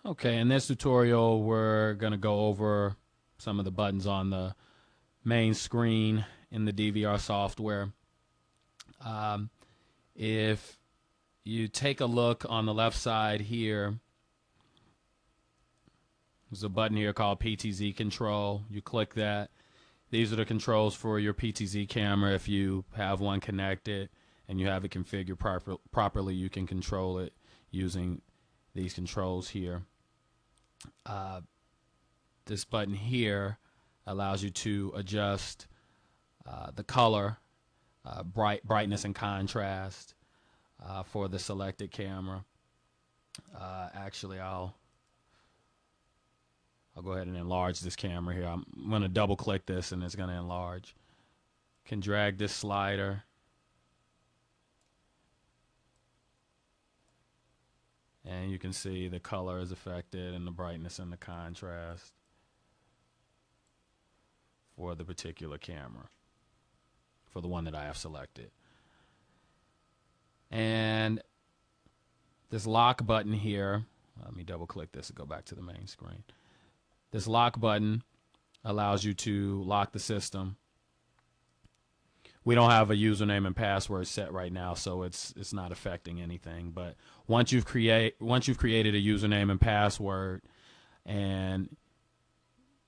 Okay, in this tutorial, we're going to go over some of the buttons on the main screen in the DVR software. If you take a look on the left side here, there's a button here called PTZ control. You click that. These are the controls for your PTZ camera. If you have one connected and you have it configured properly, you can control it using these controls here. This button here allows you to adjust the color, brightness and contrast for the selected camera. Actually, I'll go ahead and enlarge this camera here. I'm going to double click this and it's going to enlarge. Can drag this slider and you can see the color is affected and the brightness and the contrast for the particular camera, for the one that I have selected. And this lock button here, let me double click this and go back to the main screen. This lock button allows you to lock the system. We don't have a username and password set right now, so it's not affecting anything. But once you've created a username and password, and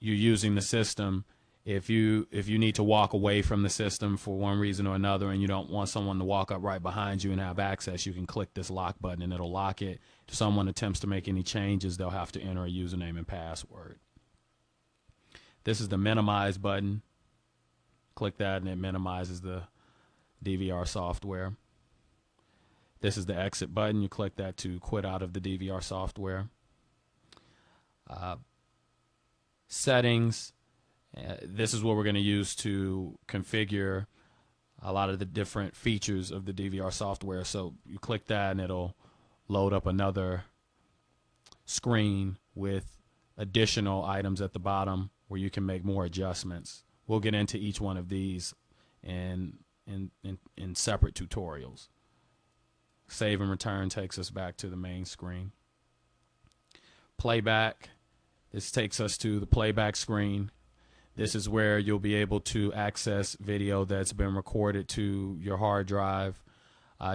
you're using the system, if you need to walk away from the system for one reason or another, and you don't want someone to walk up right behind you and have access, you can click this lock button and it'll lock it. If someone attempts to make any changes, they'll have to enter a username and password. This is the minimize button. Click that and it minimizes the DVR software. This is the exit button. You click that to quit out of the DVR software. Settings. This is what we're going to use to configure a lot of the different features of the DVR software. So you click that and it'll load up another screen with additional items at the bottom where you can make more adjustments. We'll get into each one of these in separate tutorials. Save and return takes us back to the main screen. Playback. This takes us to the playback screen. This is where you'll be able to access video that's been recorded to your hard drive.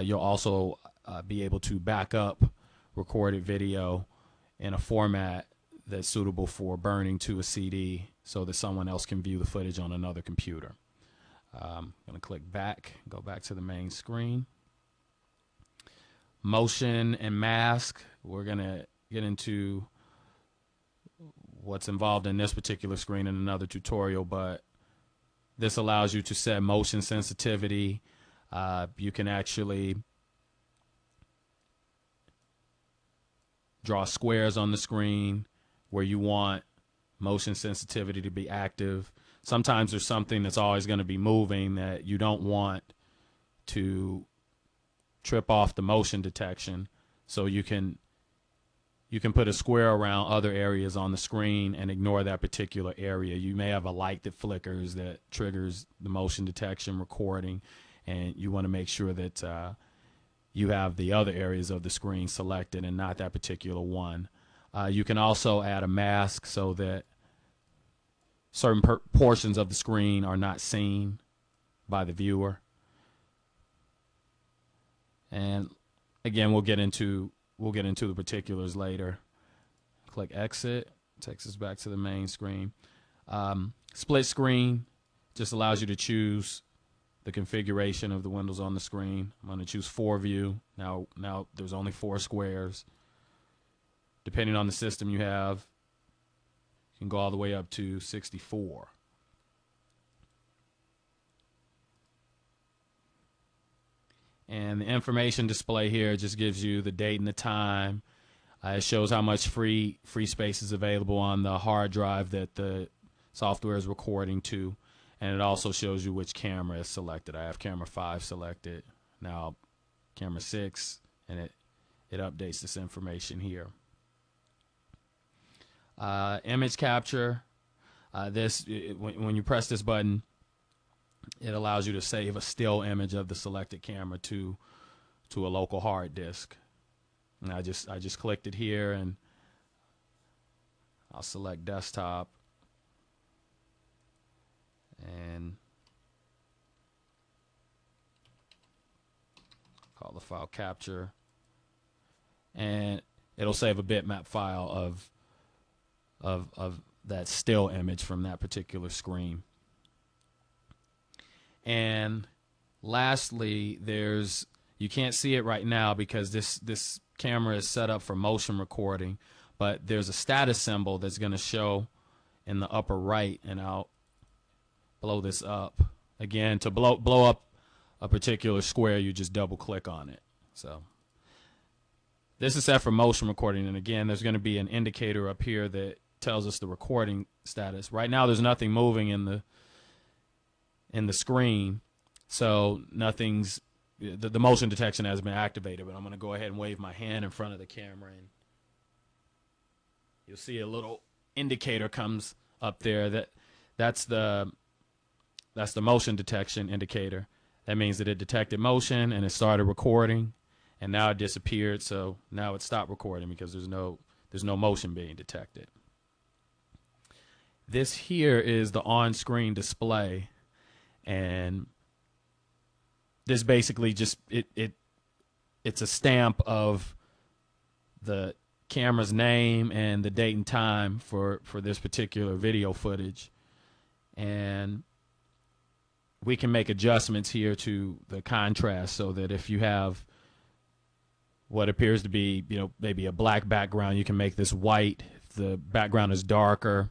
You'll also be able to back up recorded video in a format that's suitable for burning to a CD so that someone else can view the footage on another computer. I'm going to click back, go back to the main screen. Motion and mask. We're going to get into what's involved in this particular screen in another tutorial, but this allows you to set motion sensitivity. You can actually draw squares on the screen where you want motion sensitivity to be active. Sometimes there's something that's always going to be moving that you don't want to trip off the motion detection, so you can put a square around other areas on the screen and ignore that particular area. You may have a light that flickers that triggers the motion detection recording, and you want to make sure that you have the other areas of the screen selected and not that particular one. You can also add a mask so that certain portions of the screen are not seen by the viewer. And again, we'll get into the particulars later. Click exit, takes us back to the main screen. Split screen just allows you to choose the configuration of the windows on the screen. I'm going to choose 4 view. Now there's only 4 squares. Depending on the system you have, you can go all the way up to 64. And the information display here just gives you the date and the time. It shows how much free space is available on the hard drive that the software is recording to. And it also shows you which camera is selected. I have camera 5 selected. Now camera 6, and it updates this information here. Image capture. When you press this button, it allows you to save a still image of the selected camera to a local hard disk. And I just clicked it here, and I'll select desktop and call the file capture, and it'll save a bitmap file of that still image from that particular screen. And lastly, you can't see it right now because this camera is set up for motion recording, but there's a status symbol that's going to show in the upper right, and I'll blow this up. Again, to blow up a particular square, you just double click on it. So this is set for motion recording, and again, there's going to be an indicator up here that tells us the recording status. Right now there's nothing moving in the screen, so the motion detection has been activated, but I'm going to go ahead and wave my hand in front of the camera, and you'll see a little indicator comes up there. That's the motion detection indicator. That means that it detected motion and it started recording, and now it disappeared, so now it stopped recording because there's no motion being detected. This here is the on-screen display, and this basically just it's a stamp of the camera's name and the date and time for this particular video footage, and we can make adjustments here to the contrast so that if you have what appears to be, maybe a black background, you can make this white. If the background is darker,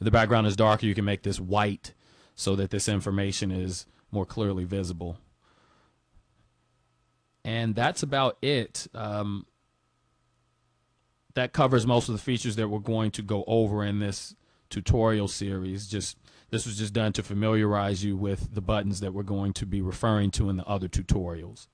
you can make this white so that this information is more clearly visible. And that's about it. That covers most of the features that we're going to go over in this tutorial series. This was just done to familiarize you with the buttons that we're going to be referring to in the other tutorials.